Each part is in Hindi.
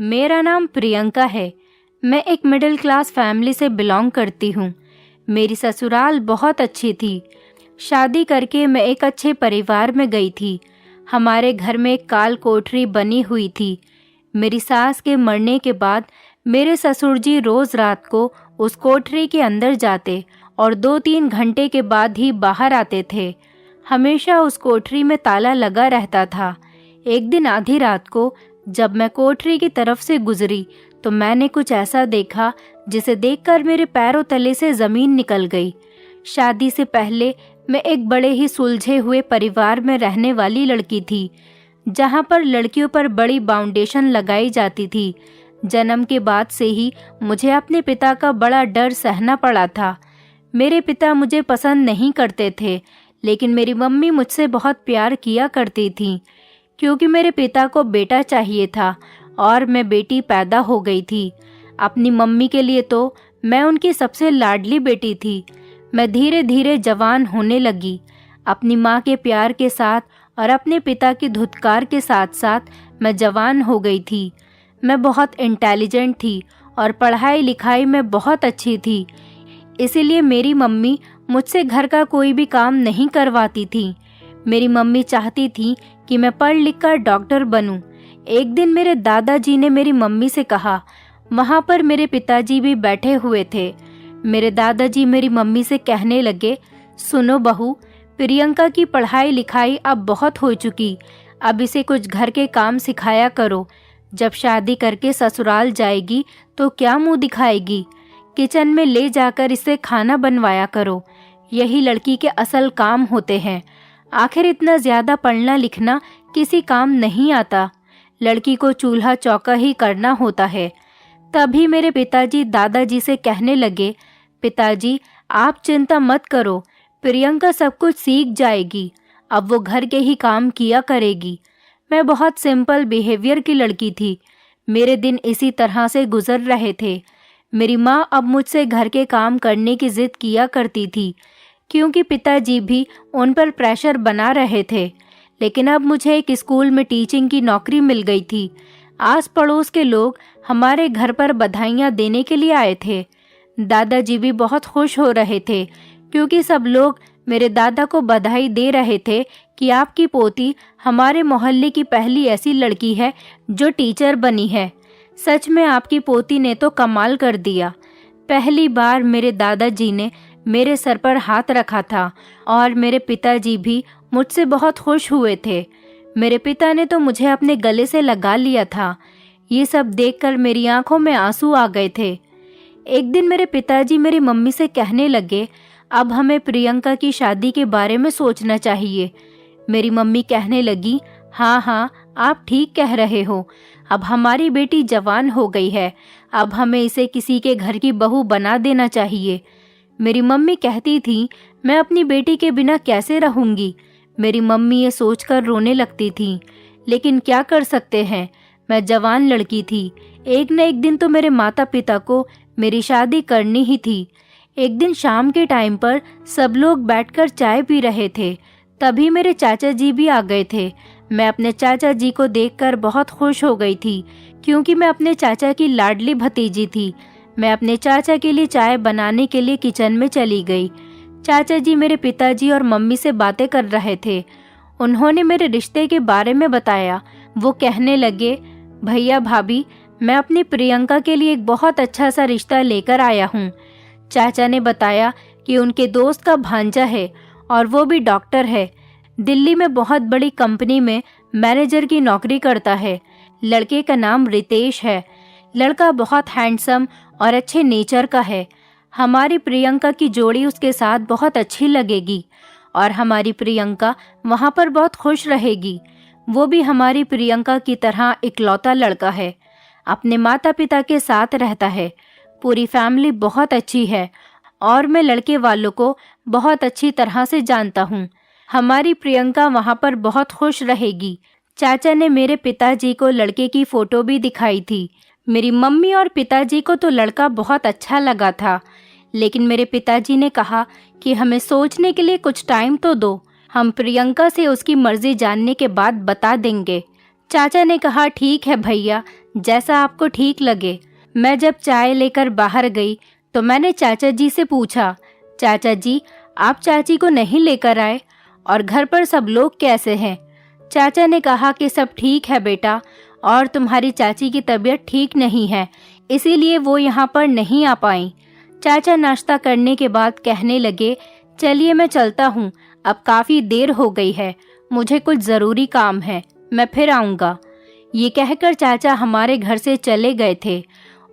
मेरा नाम प्रियंका है। मैं एक मिडिल क्लास फैमिली से बिलोंग करती हूँ। मेरी ससुराल बहुत अच्छी थी। शादी करके मैं एक अच्छे परिवार में गई थी। हमारे घर में एक काल कोठरी बनी हुई थी। मेरी सास के मरने के बाद मेरे ससुर जी रोज़ रात को उस कोठरी के अंदर जाते और 2-3 घंटे के बाद ही बाहर आते थे। हमेशा उस कोठरी में ताला लगा रहता था। एक दिन आधी रात को जब मैं कोठरी की तरफ से गुजरी तो मैंने कुछ ऐसा देखा जिसे देखकर मेरे पैरों तले से ज़मीन निकल गई। शादी से पहले मैं एक बड़े ही सुलझे हुए परिवार में रहने वाली लड़की थी, जहाँ पर लड़कियों पर बड़ी बाउंडेशन लगाई जाती थी। जन्म के बाद से ही मुझे अपने पिता का बड़ा डर सहना पड़ा था। मेरे पिता मुझे पसंद नहीं करते थे, लेकिन मेरी मम्मी मुझसे बहुत प्यार किया करती थी, क्योंकि मेरे पिता को बेटा चाहिए था और मैं बेटी पैदा हो गई थी। अपनी मम्मी के लिए तो मैं उनकी सबसे लाडली बेटी थी। मैं धीरे धीरे जवान होने लगी। अपनी माँ के प्यार के साथ और अपने पिता की धुतकार के साथ साथ मैं जवान हो गई थी। मैं बहुत इंटेलिजेंट थी और पढ़ाई लिखाई में बहुत अच्छी थी। इसीलिए मेरी मम्मी मुझसे घर का कोई भी काम नहीं करवाती थी। मेरी मम्मी चाहती थी कि मैं पढ़ लिख कर डॉक्टर बनूं। एक दिन मेरे दादाजी ने मेरी मम्मी से कहा। वहाँ पर मेरे पिताजी भी बैठे हुए थे। मेरे दादाजी मेरी मम्मी से कहने लगे, सुनो बहू, प्रियंका की पढ़ाई लिखाई अब बहुत हो चुकी, अब इसे कुछ घर के काम सिखाया करो। जब शादी करके ससुराल जाएगी तो क्या मुंह दिखाएगी। किचन में ले जाकर इसे खाना बनवाया करो। यही लड़की के असल काम होते हैं। आखिर इतना ज़्यादा पढ़ना लिखना किसी काम नहीं आता। लड़की को चूल्हा चौका ही करना होता है। तभी मेरे पिताजी दादाजी से कहने लगे, पिताजी आप चिंता मत करो, प्रियंका सब कुछ सीख जाएगी। अब वो घर के ही काम किया करेगी। मैं बहुत सिंपल बिहेवियर की लड़की थी। मेरे दिन इसी तरह से गुजर रहे थे। मेरी माँ अब मुझसे घर के काम करने की जिद किया करती थी, क्योंकि पिताजी भी उन पर प्रेशर बना रहे थे। लेकिन अब मुझे एक स्कूल में टीचिंग की नौकरी मिल गई थी। आस पड़ोस के लोग हमारे घर पर बधाइयाँ देने के लिए आए थे। दादाजी भी बहुत खुश हो रहे थे, क्योंकि सब लोग मेरे दादा को बधाई दे रहे थे कि आपकी पोती हमारे मोहल्ले की पहली ऐसी लड़की है जो टीचर बनी है। सच में आपकी पोती ने तो कमाल कर दिया। पहली बार मेरे दादाजी ने मेरे सर पर हाथ रखा था और मेरे पिताजी भी मुझसे बहुत खुश हुए थे। मेरे पिता ने तो मुझे अपने गले से लगा लिया था। ये सब देखकर मेरी आंखों में आंसू आ गए थे। एक दिन मेरे पिताजी मेरी मम्मी से कहने लगे, अब हमें प्रियंका की शादी के बारे में सोचना चाहिए। मेरी मम्मी कहने लगी, हाँ हाँ आप ठीक कह रहे हो। अब हमारी बेटी जवान हो गई है, अब हमें इसे किसी के घर की बहू बना देना चाहिए। मेरी मम्मी कहती थी, मैं अपनी बेटी के बिना कैसे रहूंगी। मेरी मम्मी ये सोचकर रोने लगती थी, लेकिन क्या कर सकते हैं, मैं जवान लड़की थी। एक न एक दिन तो मेरे माता पिता को मेरी शादी करनी ही थी। एक दिन शाम के टाइम पर सब लोग बैठकर चाय पी रहे थे। तभी मेरे चाचा जी भी आ गए थे। मैं अपने चाचा जी को देखकर बहुत खुश हो गई थी, क्योंकि मैं अपने चाचा की लाडली भतीजी थी। मैं अपने चाचा के लिए चाय बनाने के लिए किचन में चली गई। चाचा जी मेरे पिताजी और मम्मी से बातें कर रहे थे। उन्होंने मेरे रिश्ते के बारे में बताया। वो कहने लगे, भैया भाभी, मैं अपनी प्रियंका के लिए एक बहुत अच्छा सा रिश्ता लेकर आया हूँ। चाचा ने बताया कि उनके दोस्त का भांजा है और वो भी डॉक्टर है। दिल्ली में बहुत बड़ी कंपनी में मैनेजर की नौकरी करता है। लड़के का नाम रितेश है। लड़का बहुत हैंडसम और अच्छे नेचर का है। हमारी प्रियंका की जोड़ी उसके साथ बहुत अच्छी लगेगी और हमारी प्रियंका वहाँ पर बहुत खुश रहेगी। वो भी हमारी प्रियंका की तरह इकलौता लड़का है। अपने माता पिता के साथ रहता है। पूरी फैमिली बहुत अच्छी है और मैं लड़के वालों को बहुत अच्छी तरह से जानता हूँ। हमारी प्रियंका वहाँ पर बहुत खुश रहेगी। चाचा ने मेरे पिताजी को लड़के की फ़ोटो भी दिखाई थी। मेरी मम्मी और पिताजी को तो लड़का बहुत अच्छा लगा था, लेकिन मेरे पिताजी ने कहा कि हमें सोचने के लिए कुछ टाइम तो दो, हम प्रियंका से उसकी मर्जी जानने के बाद बता देंगे। चाचा ने कहा, ठीक है भैया, जैसा आपको ठीक लगे। मैं जब चाय लेकर बाहर गई तो मैंने चाचा जी से पूछा, चाचा जी आप चाची को नहीं लेकर आए और घर पर सब लोग कैसे हैं? चाचा ने कहा कि सब ठीक है बेटा, और तुम्हारी चाची की तबीयत ठीक नहीं है, इसीलिए वो यहाँ पर नहीं आ पाई। चाचा नाश्ता करने के बाद कहने लगे, चलिए मैं चलता हूँ, अब काफ़ी देर हो गई है, मुझे कुछ ज़रूरी काम है, मैं फिर आऊँगा। ये कहकर चाचा हमारे घर से चले गए थे।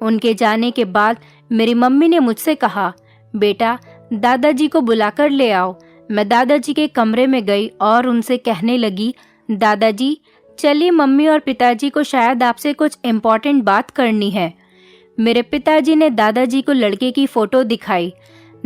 उनके जाने के बाद मेरी मम्मी ने मुझसे कहा, बेटा दादाजी को बुलाकर ले आओ। मैं दादाजी के कमरे में गई और उनसे कहने लगी, दादाजी चलिए, मम्मी और पिताजी को शायद आपसे कुछ इम्पोर्टेंट बात करनी है। मेरे पिताजी ने दादाजी को लड़के की फ़ोटो दिखाई।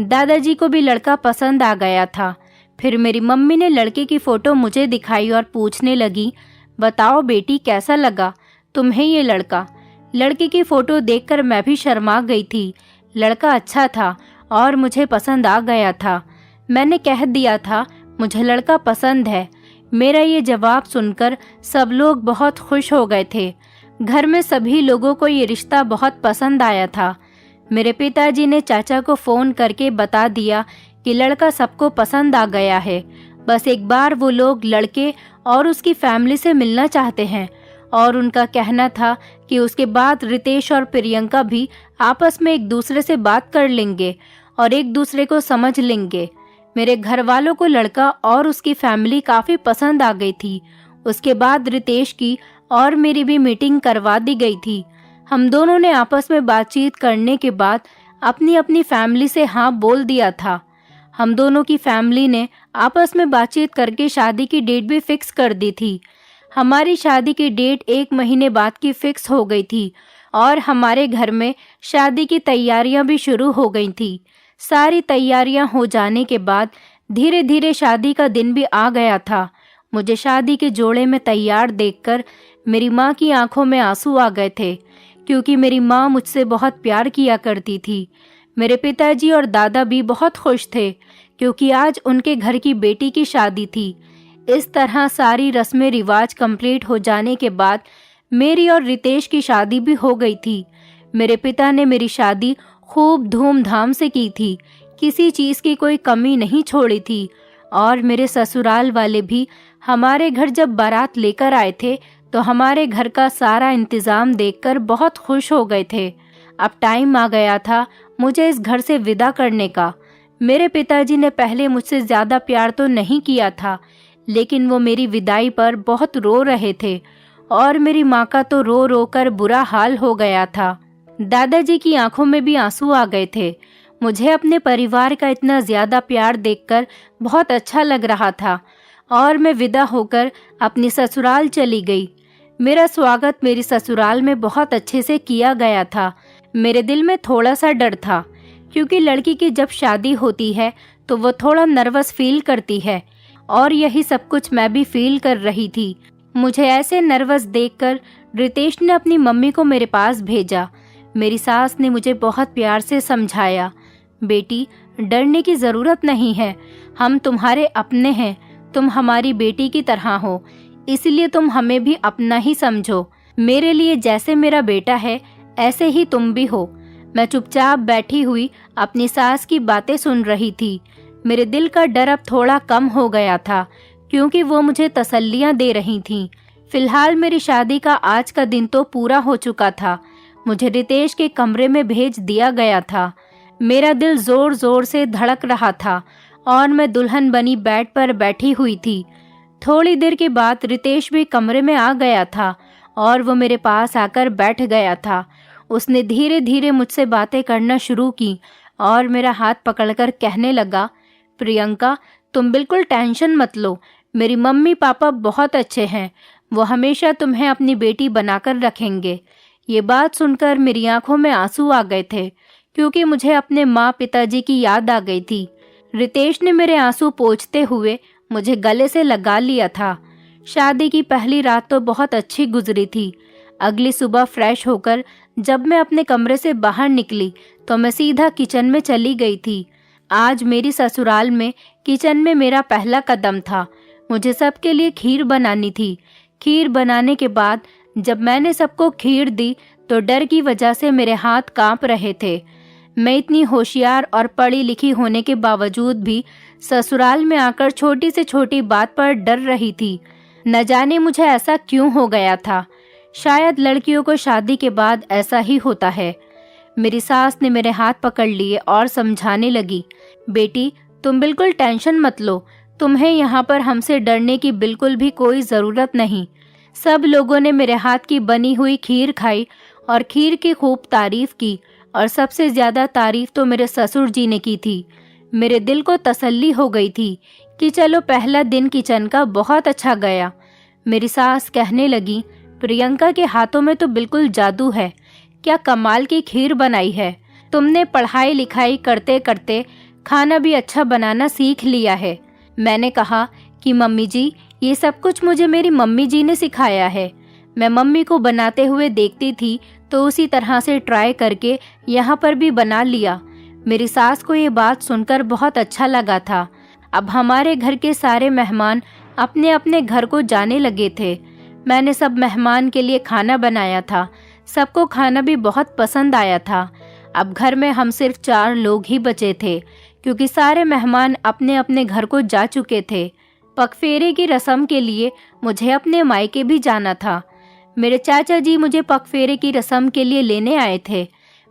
दादाजी को भी लड़का पसंद आ गया था। फिर मेरी मम्मी ने लड़के की फ़ोटो मुझे दिखाई और पूछने लगी, बताओ बेटी कैसा लगा तुम्हें ये लड़का? लड़के की फ़ोटो देखकर मैं भी शर्मा गई थी। लड़का अच्छा था और मुझे पसंद आ गया था। मैंने कह दिया था मुझे लड़का पसंद है। मेरा ये जवाब सुनकर सब लोग बहुत खुश हो गए थे। घर में सभी लोगों को ये रिश्ता बहुत पसंद आया था। मेरे पिताजी ने चाचा को फ़ोन करके बता दिया कि लड़का सबको पसंद आ गया है, बस एक बार वो लोग लड़के और उसकी फैमिली से मिलना चाहते हैं। और उनका कहना था कि उसके बाद रितेश और प्रियंका भी आपस में एक दूसरे से बात कर लेंगे और एक दूसरे को समझ लेंगे। मेरे घर वालों को लड़का और उसकी फैमिली काफ़ी पसंद आ गई थी। उसके बाद रितेश की और मेरी भी मीटिंग करवा दी गई थी। हम दोनों ने आपस में बातचीत करने के बाद अपनी अपनी फैमिली से हाँ बोल दिया था। हम दोनों की फैमिली ने आपस में बातचीत करके शादी की डेट भी फिक्स कर दी थी। हमारी शादी की डेट 1 महीने बाद की फिक्स हो गई थी और हमारे घर में शादी की तैयारियां भी शुरू हो गई थी। सारी तैयारियां हो जाने के बाद धीरे धीरे शादी का दिन भी आ गया था। मुझे शादी के जोड़े में तैयार देखकर मेरी माँ की आंखों में आंसू आ गए थे, क्योंकि मेरी माँ मुझसे बहुत प्यार किया करती थी। मेरे पिताजी और दादा भी बहुत खुश थे, क्योंकि आज उनके घर की बेटी की शादी थी। इस तरह सारी रस्में रिवाज कंप्लीट हो जाने के बाद मेरी और रितेश की शादी भी हो गई थी। मेरे पिता ने मेरी शादी खूब धूमधाम से की थी, किसी चीज़ की कोई कमी नहीं छोड़ी थी। और मेरे ससुराल वाले भी हमारे घर जब बारात लेकर आए थे तो हमारे घर का सारा इंतज़ाम देखकर बहुत खुश हो गए थे। अब टाइम आ गया था मुझे इस घर से विदा करने का। मेरे पिताजी ने पहले मुझसे ज़्यादा प्यार तो नहीं किया था, लेकिन वो मेरी विदाई पर बहुत रो रहे थे और मेरी माँ का तो रो रो कर बुरा हाल हो गया था। दादाजी की आंखों में भी आंसू आ गए थे। मुझे अपने परिवार का इतना ज़्यादा प्यार देखकर बहुत अच्छा लग रहा था और मैं विदा होकर अपनी ससुराल चली गई। मेरा स्वागत मेरी ससुराल में बहुत अच्छे से किया गया था। मेरे दिल में थोड़ा सा डर था, क्योंकि लड़की की जब शादी होती है तो वो थोड़ा नर्वस फील करती है, और यही सब कुछ मैं भी फील कर रही थी। मुझे ऐसे नर्वस देखकर रितेश ने अपनी मम्मी को मेरे पास भेजा। मेरी सास ने मुझे बहुत प्यार से समझाया, बेटी डरने की ज़रूरत नहीं है, हम तुम्हारे अपने हैं, तुम हमारी बेटी की तरह हो, इसलिए तुम हमें भी अपना ही समझो। मेरे लिए जैसे मेरा बेटा है ऐसे ही तुम भी हो। मैं चुपचाप बैठी हुई अपनी सास की बातें सुन रही थी। मेरे दिल का डर अब थोड़ा कम हो गया था, क्योंकि वो मुझे तसल्लियां दे रही थीं। फिलहाल मेरी शादी का आज का दिन तो पूरा हो चुका था। मुझे रितेश के कमरे में भेज दिया गया था। मेरा दिल जोर जोर से धड़क रहा था और मैं दुल्हन बनी बेड पर बैठी हुई थी। थोड़ी देर के बाद रितेश भी कमरे में आ गया था और वो मेरे पास आकर बैठ गया था। उसने धीरे धीरे मुझसे बातें करना शुरू की और मेरा हाथ पकड़कर कहने लगा, प्रियंका तुम बिल्कुल टेंशन मत लो, मेरी मम्मी पापा बहुत अच्छे हैं, वो हमेशा तुम्हें अपनी बेटी बनाकर रखेंगे। ये बात सुनकर मेरी आंखों में आंसू आ गए थे, क्योंकि मुझे अपने माँ पिताजी की याद आ गई थी। रितेश ने मेरे आंसू पोंछते हुए मुझे गले से लगा लिया था। शादी की पहली रात तो बहुत अच्छी गुजरी थी। अगली सुबह फ्रेश होकर जब मैं अपने कमरे से बाहर निकली तो मैं सीधा किचन में चली गई थी। आज मेरी ससुराल में किचन में मेरा पहला कदम था। मुझे सबके लिए खीर बनानी थी। खीर बनाने के बाद जब मैंने सबको खीर दी तो डर की वजह से मेरे हाथ कांप रहे थे। मैं इतनी होशियार और पढ़ी लिखी होने के बावजूद भी ससुराल में आकर छोटी से छोटी बात पर डर रही थी। न जाने मुझे ऐसा क्यों हो गया था। शायद लड़कियों को शादी के बाद ऐसा ही होता है। मेरी सास ने मेरे हाथ पकड़ लिए और समझाने लगी, बेटी तुम बिल्कुल टेंशन मत लो, तुम्हें यहाँ पर हमसे डरने की बिल्कुल भी कोई ज़रूरत नहीं। सब लोगों ने मेरे हाथ की बनी हुई खीर खाई और खीर की खूब तारीफ की, और सबसे ज़्यादा तारीफ तो मेरे ससुर जी ने की थी। मेरे दिल को तसल्ली हो गई थी कि चलो पहला दिन किचन का बहुत अच्छा गया। मेरी सास कहने लगी, प्रियंका के हाथों में तो बिल्कुल जादू है, क्या कमाल की खीर बनाई है। तुमने पढ़ाई लिखाई करते करते खाना भी अच्छा बनाना सीख लिया है। मैंने कहा कि मम्मी जी, ये सब कुछ मुझे मेरी मम्मी जी ने सिखाया है। मैं मम्मी को बनाते हुए देखती थी तो उसी तरह से ट्राई करके यहाँ पर भी बना लिया। मेरी सास को ये बात सुनकर बहुत अच्छा लगा था। अब हमारे घर के सारे मेहमान अपने अपने घर को जाने लगे थे। मैंने सब मेहमान के लिए खाना बनाया था। सबको खाना भी बहुत पसंद आया था। अब घर में हम सिर्फ 4 लोग ही बचे थे, क्योंकि सारे मेहमान अपने अपने घर को जा चुके थे। पगफेरे की रस्म के लिए मुझे अपने मायके भी जाना था। मेरे चाचा जी मुझे पगफेरे की रस्म के लिए लेने आए थे।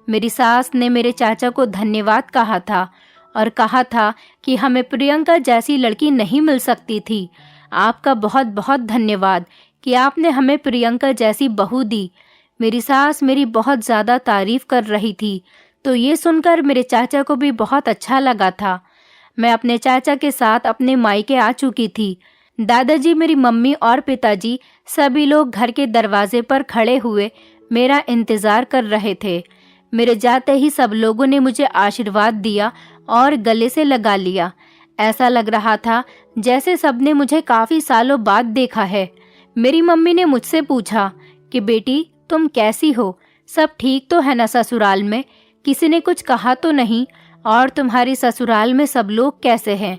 मेरी सास ने मेरे चाचा को धन्यवाद कहा था और कहा था कि हमें प्रियंका जैसी लड़की नहीं मिल सकती थी। आपका बहुत बहुत धन्यवाद कि आपने हमें प्रियंका जैसी बहू दी। मेरी सास मेरी बहुत ज़्यादा तारीफ कर रही थी, तो ये सुनकर मेरे चाचा को भी बहुत अच्छा लगा था। मैं अपने चाचा के साथ अपने मायके आ चुकी थी। दादाजी, मेरी मम्मी और पिताजी सभी लोग घर के दरवाजे पर खड़े हुए मेरा इंतज़ार कर रहे थे। मेरे जाते ही सब लोगों ने मुझे आशीर्वाद दिया और गले से लगा लिया। ऐसा लग रहा था जैसे सबने मुझे काफ़ी सालों बाद देखा है। मेरी मम्मी ने मुझसे पूछा कि बेटी तुम कैसी हो, सब ठीक तो है ना ससुराल में, किसी ने कुछ कहा तो नहीं, और तुम्हारी ससुराल में सब लोग कैसे हैं।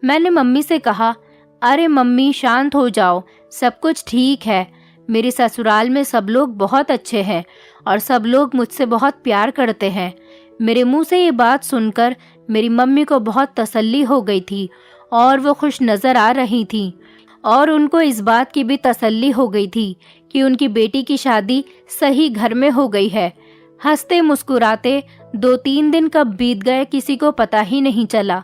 मैंने मम्मी से कहा, अरे मम्मी शांत हो जाओ, सब कुछ ठीक है। मेरे ससुराल में सब लोग बहुत अच्छे हैं और सब लोग मुझसे बहुत प्यार करते हैं। मेरे मुंह से ये बात सुनकर मेरी मम्मी को बहुत तसल्ली हो गई थी और वो खुश नज़र आ रही थी, और उनको इस बात की भी तसल्ली हो गई थी कि उनकी बेटी की शादी सही घर में हो गई है। हंसते मुस्कुराते 2-3 दिन कब बीत गए किसी को पता ही नहीं चला।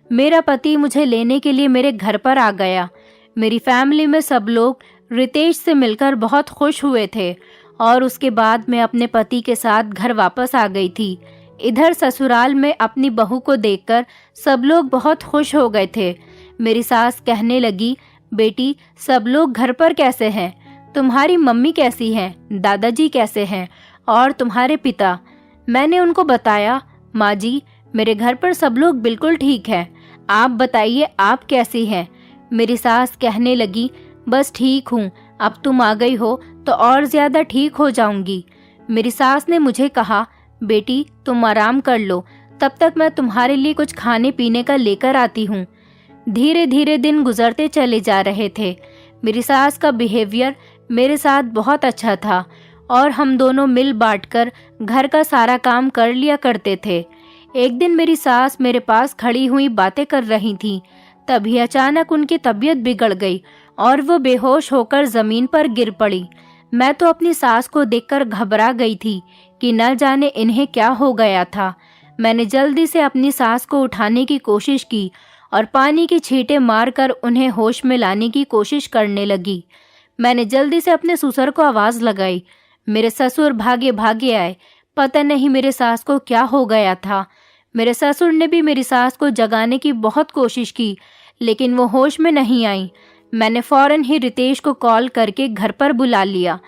मेरा पति मुझे लेने के लिए मेरे घर पर आ गया। मेरी फैमिली में सब लोग रितेश से मिलकर बहुत खुश हुए थे और उसके बाद मैं अपने पति के साथ घर वापस आ गई थी। इधर ससुराल में अपनी बहू को देखकर सब लोग बहुत खुश हो गए थे। मेरी सास कहने लगी, बेटी सब लोग घर पर कैसे हैं? तुम्हारी मम्मी कैसी हैं? दादाजी कैसे हैं? और तुम्हारे पिता? मैंने उनको बताया, माँ जी मेरे घर पर सब लोग बिल्कुल ठीक हैं। आप बताइए आप कैसी हैं? मेरी सास कहने लगी, बस ठीक हूँ, अब तुम आ गई हो तो और ज़्यादा ठीक हो जाऊंगी। मेरी सास ने मुझे कहा, बेटी तुम आराम कर लो, तब तक मैं तुम्हारे लिए कुछ खाने पीने का लेकर आती हूँ। धीरे धीरे दिन गुजरते चले जा रहे थे। मेरी सास का बिहेवियर मेरे साथ बहुत अच्छा था और हम दोनों मिल बांटकर घर का सारा काम कर लिया करते थे। एक दिन मेरी सास मेरे पास खड़ी हुई बातें कर रही थी, तभी अचानक उनकी तबीयत बिगड़ गई और वो बेहोश होकर ज़मीन पर गिर पड़ी। मैं तो अपनी सास को देखकर घबरा गई थी कि न जाने इन्हें क्या हो गया था। मैंने जल्दी से अपनी सास को उठाने की कोशिश की और पानी की छींटे मारकर उन्हें होश में लाने की कोशिश करने लगी। मैंने जल्दी से अपने ससुर को आवाज़ लगाई। मेरे ससुर भागे भागे आए। पता नहीं मेरे सास को क्या हो गया था। मेरे ससुर ने भी मेरी सास को जगाने की बहुत कोशिश की, लेकिन वो होश में नहीं आई। मैंने फ़ौरन ही रितेश को कॉल करके घर पर बुला लिया।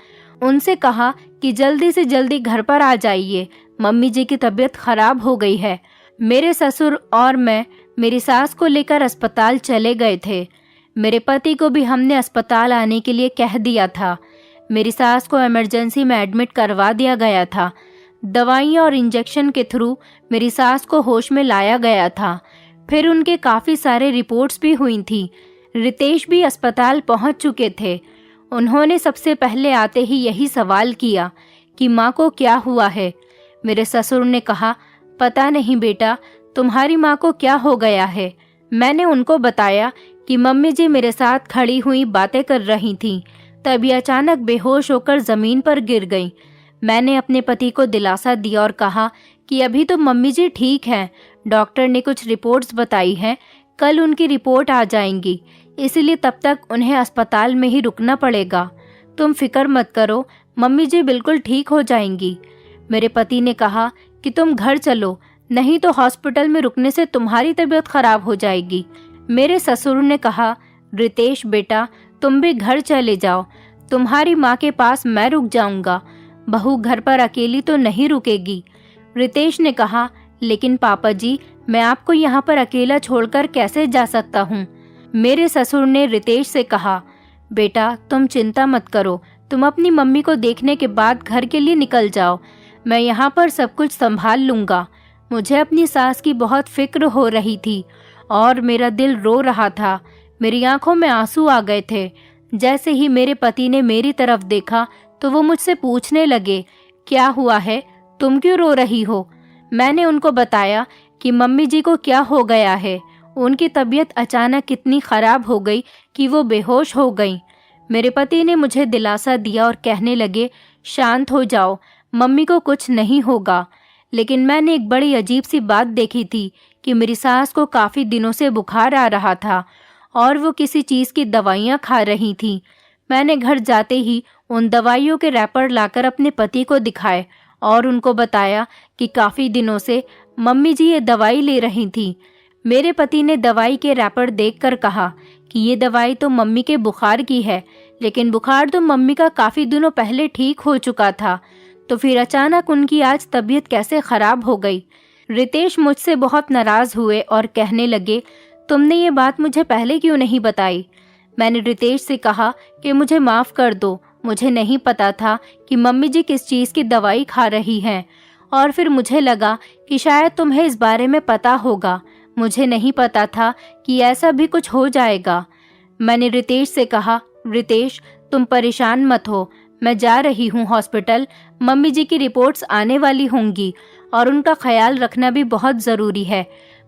उनसे कहा कि जल्दी से जल्दी घर पर आ जाइए, मम्मी जी की तबीयत खराब हो गई है। मेरे ससुर और मैं मेरी सास को लेकर अस्पताल चले गए थे। मेरे पति को भी हमने अस्पताल आने के लिए कह दिया था। मेरी सास को इमरजेंसी में एडमिट करवा दिया गया था। दवाइयाँ और इंजेक्शन के थ्रू मेरी सास को होश में लाया गया था। फिर उनके काफ़ी सारे रिपोर्ट्स भी हुई थी। रितेश भी अस्पताल पहुंच चुके थे। उन्होंने सबसे पहले आते ही यही सवाल किया कि माँ को क्या हुआ है। मेरे ससुर ने कहा, पता नहीं बेटा, तुम्हारी माँ को क्या हो गया है। मैंने उनको बताया कि मम्मी जी मेरे साथ खड़ी हुई बातें कर रही थीं, तभी अचानक बेहोश होकर ज़मीन पर गिर गईं। मैंने अपने पति को दिलासा दिया और कहा कि अभी तो मम्मी जी ठीक हैं, डॉक्टर ने कुछ रिपोर्ट्स बताई हैं, कल उनकी रिपोर्ट आ जाएंगी, इसलिए तब तक उन्हें अस्पताल में ही रुकना पड़ेगा। तुम फिक्र मत करो, मम्मी जी बिल्कुल ठीक हो जाएंगी। मेरे पति ने कहा कि तुम घर चलो, नहीं तो हॉस्पिटल में रुकने से तुम्हारी तबीयत खराब हो जाएगी। मेरे ससुर ने कहा, रितेश बेटा, तुम भी घर चले जाओ, तुम्हारी माँ के पास मैं रुक जाऊंगा, बहू घर पर अकेली तो नहीं रुकेगी। रितेश ने कहा, लेकिन पापा जी, मैं आपको यहाँ पर अकेला छोड़कर कैसे जा सकता हूँ। मेरे ससुर ने रितेश से कहा, बेटा तुम चिंता मत करो, तुम अपनी मम्मी को देखने के बाद घर के लिए निकल जाओ, मैं यहाँ पर सब कुछ संभाल लूँगा। मुझे अपनी सास की बहुत फिक्र हो रही थी और मेरा दिल रो रहा था, मेरी आंखों में आंसू आ गए थे। जैसे ही मेरे पति ने मेरी तरफ देखा तो वो मुझसे पूछने लगे, क्या हुआ है, तुम क्यों रो रही हो। मैंने उनको बताया कि मम्मी जी को क्या हो गया है, उनकी तबीयत अचानक कितनी खराब हो गई कि वो बेहोश हो गई। मेरे पति ने मुझे दिलासा दिया और कहने लगे, शांत हो जाओ, मम्मी को कुछ नहीं होगा। लेकिन मैंने एक बड़ी अजीब सी बात देखी थी कि मेरी सास को काफ़ी दिनों से बुखार आ रहा था और वो किसी चीज़ की दवाइयाँ खा रही थी। मैंने घर जाते ही उन दवाइयों के रैपर लाकर अपने पति को दिखाए और उनको बताया कि काफ़ी दिनों से मम्मी जी ये दवाई ले रही थी। मेरे पति ने दवाई के रैपर देखकर कहा कि ये दवाई तो मम्मी के बुखार की है, लेकिन बुखार तो मम्मी का काफ़ी दिनों पहले ठीक हो चुका था, तो फिर अचानक उनकी आज तबीयत कैसे ख़राब हो गई। रितेश मुझसे बहुत नाराज़ हुए और कहने लगे, तुमने ये बात मुझे पहले क्यों नहीं बताई। मैंने रितेश से कहा कि मुझे माफ़ कर दो, मुझे नहीं पता था कि मम्मी जी किस चीज़ की दवाई खा रही हैं, और फिर मुझे लगा कि शायद तुम्हें इस बारे में पता होगा, मुझे नहीं पता था कि ऐसा भी कुछ हो जाएगा। मैंने रितेश से कहा, रितेश तुम परेशान मत हो, मैं जा रही हूँ हॉस्पिटल, मम्मी जी की रिपोर्ट्स आने वाली होंगी और उनका ख्याल रखना भी बहुत ज़रूरी है।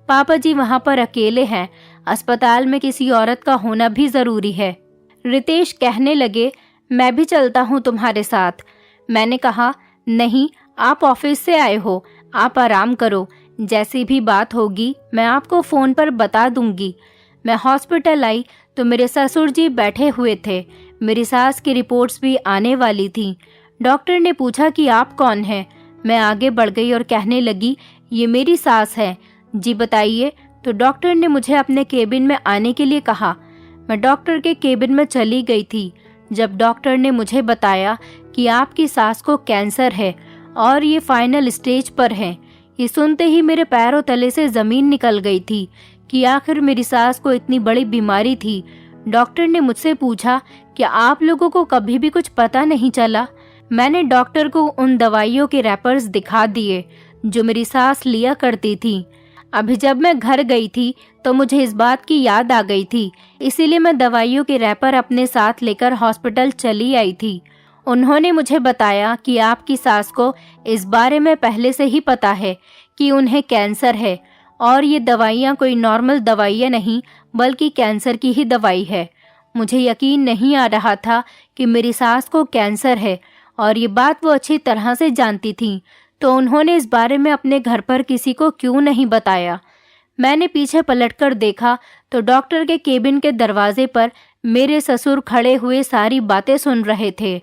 पापा जी वहाँ पर अकेले हैं, अस्पताल में किसी औरत का होना भी ज़रूरी है। रितेश कहने लगे, मैं भी चलता हूँ तुम्हारे साथ। मैंने कहा, नहीं, आप ऑफिस से आए हो, आप आराम करो, जैसी भी बात होगी मैं आपको फ़ोन पर बता दूंगी। मैं हॉस्पिटल आई तो मेरे ससुर जी बैठे हुए थे, मेरी सास की रिपोर्ट्स भी आने वाली थी। डॉक्टर ने पूछा कि आप कौन हैं। मैं आगे बढ़ गई और कहने लगी, ये मेरी सास है। जी बताइए। तो डॉक्टर ने मुझे अपने केबिन में आने के लिए कहा। मैं डॉक्टर के केबिन में चली गई थी। जब डॉक्टर ने मुझे बताया कि आपकी सास को कैंसर है और ये फाइनल स्टेज पर है, ये सुनते ही मेरे पैरों तले से ज़मीन निकल गई थी कि आखिर मेरी सास को इतनी बड़ी बीमारी थी। डॉक्टर ने मुझसे पूछा कि आप लोगों को कभी भी कुछ पता नहीं चला। मैंने डॉक्टर को उन दवाइयों के रैपर्स दिखा दिए जो मेरी सास लिया करती थी। अभी जब मैं घर गई थी तो मुझे इस बात की याद आ गई थी, इसीलिए मैं दवाइयों के रैपर अपने साथ लेकर हॉस्पिटल चली आई थी। उन्होंने मुझे बताया कि आपकी सास को इस बारे में पहले से ही पता है कि उन्हें कैंसर है और ये दवाइयाँ कोई नॉर्मल दवाइयाँ नहीं बल्कि कैंसर की ही दवाई है। मुझे यकीन नहीं आ रहा था कि मेरी सास को कैंसर है और ये बात वो अच्छी तरह से जानती थी, तो उन्होंने इस बारे में अपने घर पर किसी को क्यों नहीं बताया। मैंने पीछे पलटकर देखा तो डॉक्टर के केबिन के दरवाजे पर मेरे ससुर खड़े हुए सारी बातें सुन रहे थे।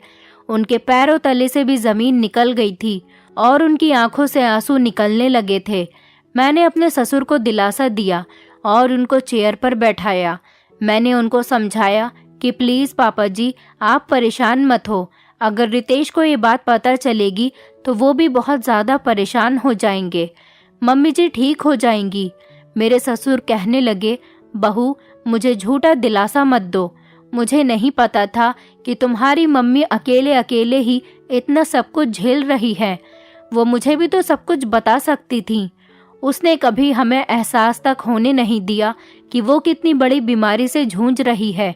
उनके पैरों तले से भी ज़मीन निकल गई थी और उनकी आंखों से आंसू निकलने लगे थे। मैंने अपने ससुर को दिलासा दिया और उनको चेयर पर बैठाया। मैंने उनको समझाया कि प्लीज़ पापा जी, आप परेशान मत हो, अगर रितेश को ये बात पता चलेगी तो वो भी बहुत ज़्यादा परेशान हो जाएंगे, मम्मी जी ठीक हो जाएंगी। मेरे ससुर कहने लगे, बहू मुझे झूठा दिलासा मत दो, मुझे नहीं पता था कि तुम्हारी मम्मी अकेले अकेले ही इतना सब कुछ झेल रही है, वो मुझे भी तो सब कुछ बता सकती थी। उसने कभी हमें एहसास तक होने नहीं दिया कि वो कितनी बड़ी बीमारी से जूझ रही है।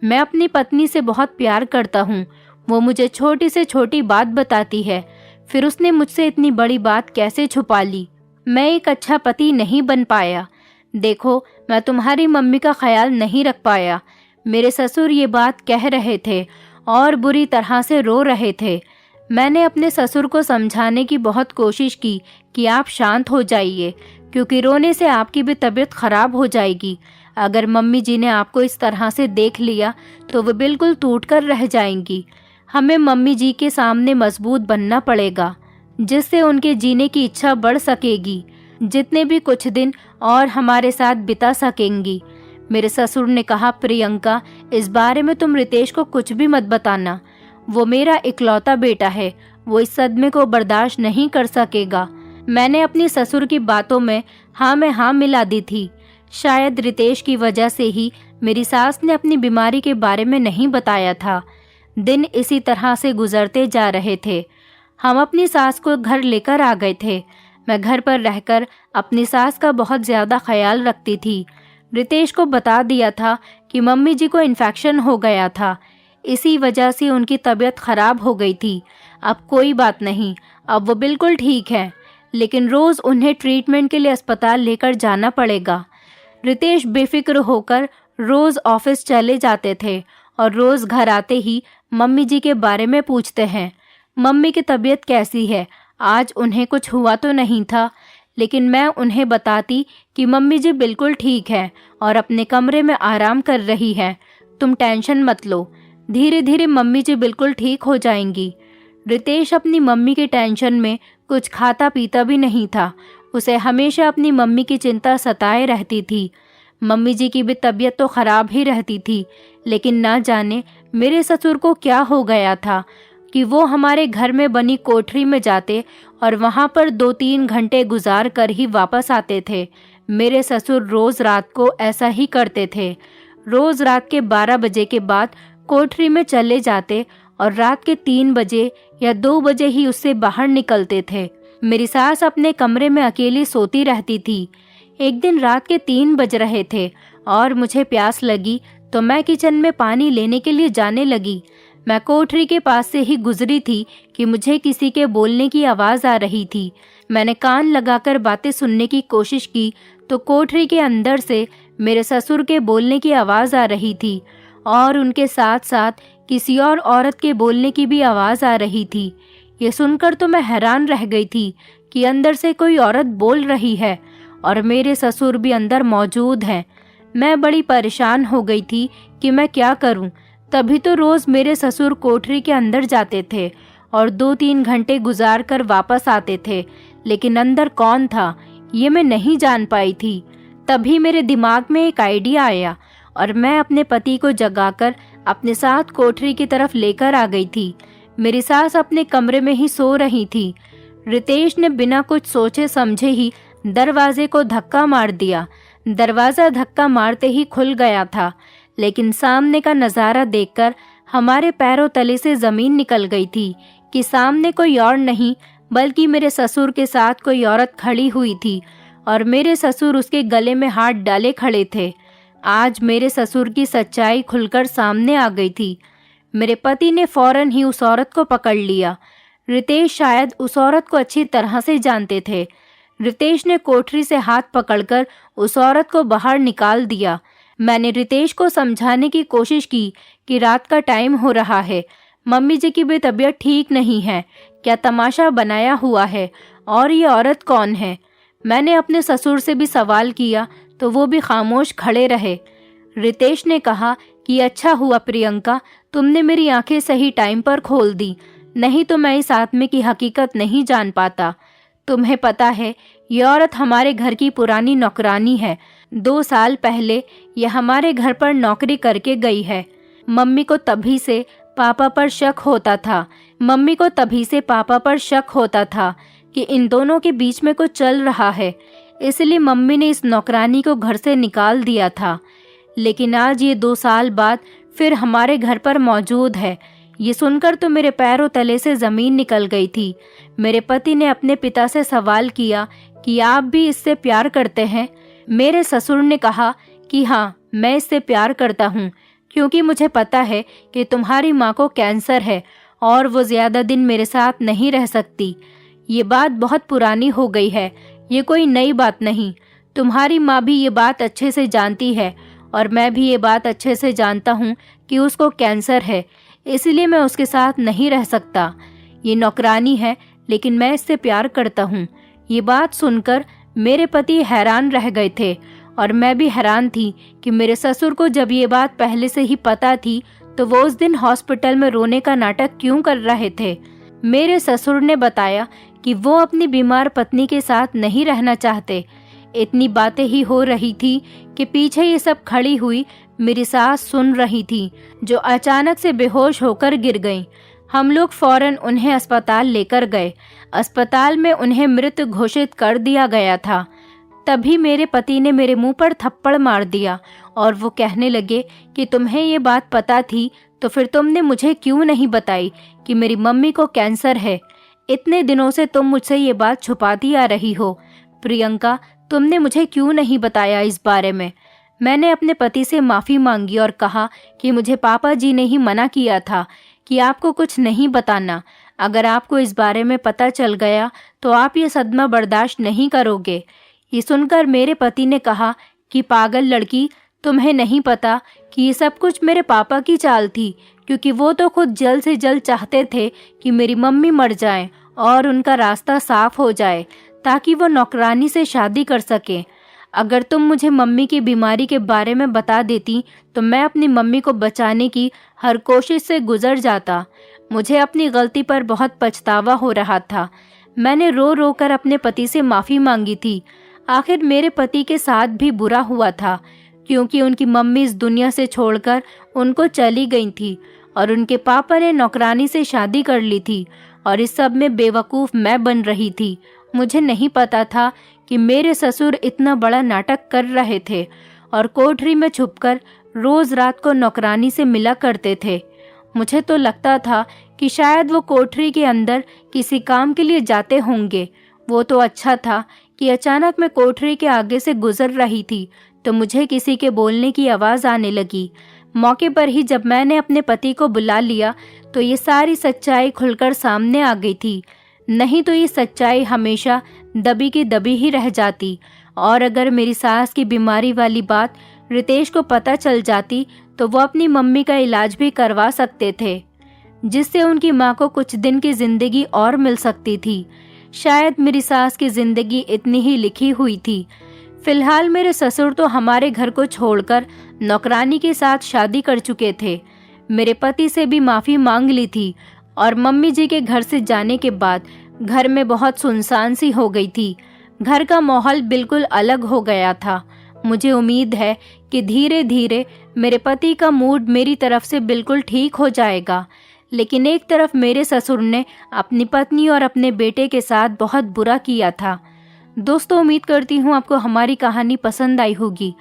मैं अपनी पत्नी से बहुत प्यार करता हूँ। वो मुझे छोटी से छोटी बात बताती है, फिर उसने मुझसे इतनी बड़ी बात कैसे छुपा ली। मैं एक अच्छा पति नहीं बन पाया। देखो, मैं तुम्हारी मम्मी का ख्याल नहीं रख पाया। मेरे ससुर ये बात कह रहे थे और बुरी तरह से रो रहे थे। मैंने अपने ससुर को समझाने की बहुत कोशिश की कि आप शांत हो जाइए, क्योंकि रोने से आपकी भी तबीयत खराब हो जाएगी। अगर मम्मी जी ने आपको इस तरह से देख लिया तो वो बिल्कुल टूट कर रह जाएंगी। हमें मम्मी जी के सामने मजबूत बनना पड़ेगा, जिससे उनके जीने की इच्छा बढ़ सकेगी, जितने भी कुछ दिन और हमारे साथ बिता सकेंगी। मेरे ससुर ने कहा, प्रियंका, इस बारे में तुम रितेश को कुछ भी मत बताना। वो मेरा इकलौता बेटा है, वो इस सदमे को बर्दाश्त नहीं कर सकेगा। मैंने अपनी ससुर की बातों में हाँ में हाँ मिला दी थी। शायद रितेश की वजह से ही मेरी सास ने अपनी बीमारी के बारे में नहीं बताया था। दिन इसी तरह से गुजरते जा रहे थे। हम अपनी सास को घर लेकर आ गए थे। मैं घर पर रहकर अपनी सास का बहुत ज़्यादा ख्याल रखती थी। रितेश को बता दिया था कि मम्मी जी को इन्फेक्शन हो गया था, इसी वजह से उनकी तबीयत खराब हो गई थी। अब कोई बात नहीं, अब वो बिल्कुल ठीक है, लेकिन रोज़ उन्हें ट्रीटमेंट के लिए अस्पताल लेकर जाना पड़ेगा। रितेश बेफिक्र होकर रोज़ ऑफिस चले जाते थे और रोज़ घर आते ही मम्मी जी के बारे में पूछते हैं, मम्मी की तबीयत कैसी है, आज उन्हें कुछ हुआ तो नहीं था। लेकिन मैं उन्हें बताती कि मम्मी जी बिल्कुल ठीक है और अपने कमरे में आराम कर रही है, तुम टेंशन मत लो, धीरे धीरे मम्मी जी बिल्कुल ठीक हो जाएंगी। रितेश अपनी मम्मी के टेंशन में कुछ खाता पीता भी नहीं था। उसे हमेशा अपनी मम्मी की चिंता सताए रहती थी। मम्मी जी की भी तबीयत तो खराब ही रहती थी, लेकिन ना जाने मेरे ससुर को क्या हो गया था कि वो हमारे घर में बनी कोठरी में जाते और वहाँ पर 2-3 घंटे गुजार कर ही वापस आते थे। मेरे ससुर रोज़ रात को ऐसा ही करते थे। रोज़ रात के 12 बजे के बाद कोठरी में चले जाते और रात के 3 बजे या 2 बजे ही उससे बाहर निकलते थे। मेरी सास अपने कमरे में अकेली सोती रहती थी। एक दिन रात के 3 बज रहे थे और मुझे प्यास लगी तो मैं किचन में पानी लेने के लिए जाने लगी। मैं कोठरी के पास से ही गुजरी थी कि मुझे किसी के बोलने की आवाज़ आ रही थी। मैंने कान लगाकर बातें सुनने की कोशिश की तो कोठरी के अंदर से मेरे ससुर के बोलने की आवाज़ आ रही थी और उनके साथ साथ किसी और औरत के बोलने की भी आवाज़ आ रही थी। ये सुनकर तो मैं हैरान रह गई थी कि अंदर से कोई औरत बोल रही है और मेरे ससुर भी अंदर मौजूद हैं। मैं बड़ी परेशान हो गई थी कि मैं क्या करूं। तभी तो रोज़ मेरे ससुर कोठरी के अंदर जाते थे और 2-3 घंटे गुजार कर वापस आते थे, लेकिन अंदर कौन था ये मैं नहीं जान पाई थी। तभी मेरे दिमाग में एक आइडिया आया और मैं अपने पति को जगाकर अपने साथ कोठरी की तरफ लेकर आ गई थी। मेरी सास अपने कमरे में ही सो रही थी। रितेश ने बिना कुछ सोचे समझे ही दरवाजे को धक्का मार दिया। दरवाज़ा धक्का मारते ही खुल गया था, लेकिन सामने का नज़ारा देखकर हमारे पैरों तले से ज़मीन निकल गई थी कि सामने कोई और नहीं बल्कि मेरे ससुर के साथ कोई औरत खड़ी हुई थी और मेरे ससुर उसके गले में हाथ डाले खड़े थे। आज मेरे ससुर की सच्चाई खुलकर सामने आ गई थी। मेरे पति ने फौरन ही उस औरत को पकड़ लिया। रितेश शायद उस औरत को अच्छी तरह से जानते थे। रितेश ने कोठरी से हाथ पकड़कर उस औरत को बाहर निकाल दिया। मैंने रितेश को समझाने की कोशिश की कि रात का टाइम हो रहा है, मम्मी जी की भी तबीयत ठीक नहीं है, क्या तमाशा बनाया हुआ है और ये औरत कौन है। मैंने अपने ससुर से भी सवाल किया तो वो भी खामोश खड़े रहे। रितेश ने कहा कि अच्छा हुआ प्रियंका, तुमने मेरी आंखें सही टाइम पर खोल दी, नहीं तो मैं इस आदमी की हकीकत नहीं जान पाता। तुम्हें पता है, ये औरत हमारे घर की पुरानी नौकरानी है। 2 साल पहले ये हमारे घर पर नौकरी करके गई है। मम्मी को तभी से पापा पर शक होता था कि इन दोनों के बीच में कुछ चल रहा है, इसलिए मम्मी ने इस नौकरानी को घर से निकाल दिया था। लेकिन आज ये 2 साल बाद फिर हमारे घर पर मौजूद है। ये सुनकर तो मेरे पैरों तले से ज़मीन निकल गई थी। मेरे पति ने अपने पिता से सवाल किया कि आप भी इससे प्यार करते हैं। मेरे ससुर ने कहा कि हाँ, मैं इससे प्यार करता हूँ, क्योंकि मुझे पता है कि तुम्हारी माँ को कैंसर है और वो ज़्यादा दिन मेरे साथ नहीं रह सकती। ये बात बहुत पुरानी हो गई है, ये कोई नई बात नहीं। तुम्हारी माँ भी ये बात अच्छे से जानती है और मैं भी ये बात अच्छे से जानता हूँ कि उसको कैंसर है, इसलिए मैं उसके साथ नहीं रह सकता। ये नौकरानी है, लेकिन मैं इससे प्यार करता हूँ। ये बात सुनकर मेरे पति हैरान रह गए थे और मैं भी हैरान थी कि मेरे ससुर को जब ये बात पहले से ही पता थी तो वो उस दिन हॉस्पिटल में रोने का नाटक क्यों कर रहे थे। मेरे ससुर ने बताया कि वो अपनी बीमार पत्नी के साथ नहीं रहना चाहते। इतनी बातें ही हो रही थी कि पीछे ये सब खड़ी हुई मेरी सास सुन रही थी, जो अचानक से बेहोश होकर गिर गईं। हम लोग फौरन उन्हें अस्पताल लेकर गए। अस्पताल में उन्हें मृत घोषित कर दिया गया था। तभी मेरे पति ने मेरे मुंह पर थप्पड़ मार दिया और वो कहने लगे कि तुम्हें ये बात पता थी तो फिर तुमने मुझे क्यों नहीं बताई कि मेरी मम्मी को कैंसर है। इतने दिनों से तुम मुझसे ये बात छुपाती आ रही हो। प्रियंका, तुमने मुझे क्यों नहीं बताया इस बारे में। मैंने अपने पति से माफ़ी मांगी और कहा कि मुझे पापा जी ने ही मना किया था कि आपको कुछ नहीं बताना। अगर आपको इस बारे में पता चल गया तो आप ये सदमा बर्दाश्त नहीं करोगे। ये सुनकर मेरे पति ने कहा कि पागल लड़की, तुम्हें नहीं पता कि ये सब कुछ मेरे पापा की चाल थी, क्योंकि वो तो खुद जल्द से जल्द चाहते थे कि मेरी मम्मी मर जाए और उनका रास्ता साफ हो जाए ताकि वो नौकरानी से शादी कर सके। अगर तुम मुझे मम्मी की बीमारी के बारे में बता देती तो मैं अपनी मम्मी को बचाने की हर कोशिश से गुजर जाता। मुझे अपनी गलती पर बहुत पछतावा हो रहा था। मैंने रो रो कर अपने पति से माफ़ी मांगी थी। आखिर मेरे पति के साथ भी बुरा हुआ था, क्योंकि उनकी मम्मी इस दुनिया से छोड़कर उनको चली गई थी और उनके पापा ने नौकरानी से शादी कर ली थी और इस सब में बेवकूफ़ मैं बन रही थी। मुझे नहीं पता था कि मेरे ससुर इतना बड़ा नाटक कर रहे थे और कोठरी में छुपकर रोज़ रात को नौकरानी से मिला करते थे। मुझे तो लगता था कि शायद वो कोठरी के अंदर किसी काम के लिए जाते होंगे। वो तो अच्छा था कि अचानक मैं कोठरी के आगे से गुजर रही थी तो मुझे किसी के बोलने की आवाज़ आने लगी। मौके पर ही जब मैंने अपने पति को बुला लिया तो ये सारी सच्चाई खुलकर सामने आ गई थी। नहीं तो ये सच्चाई हमेशा दबी की दबी ही रह जाती। और अगर मेरी सास की बीमारी वाली बात रितेश को पता चल जाती तो वो अपनी मम्मी का इलाज भी करवा सकते थे, जिससे उनकी माँ को कुछ दिन की जिंदगी और मिल सकती थी। शायद मेरी सास की जिंदगी इतनी ही लिखी हुई थी। फिलहाल मेरे ससुर तो हमारे घर को छोड़कर नौकरानी के साथ शादी कर चुके थे। मेरे पति से भी माफ़ी मांग ली थी और मम्मी जी के घर से जाने के बाद घर में बहुत सुनसान सी हो गई थी। घर का माहौल बिल्कुल अलग हो गया था। मुझे उम्मीद है कि धीरे धीरे मेरे पति का मूड मेरी तरफ से बिल्कुल ठीक हो जाएगा। लेकिन एक तरफ मेरे ससुर ने अपनी पत्नी और अपने बेटे के साथ बहुत बुरा किया था। दोस्तों, उम्मीद करती हूँ आपको हमारी कहानी पसंद आई होगी।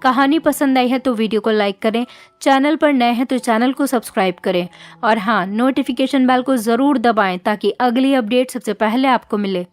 कहानी पसंद आई है तो वीडियो को लाइक करें, चैनल पर नए हैं तो चैनल को सब्सक्राइब करें और हाँ, नोटिफिकेशन बेल को ज़रूर दबाएं ताकि अगली अपडेट सबसे पहले आपको मिले।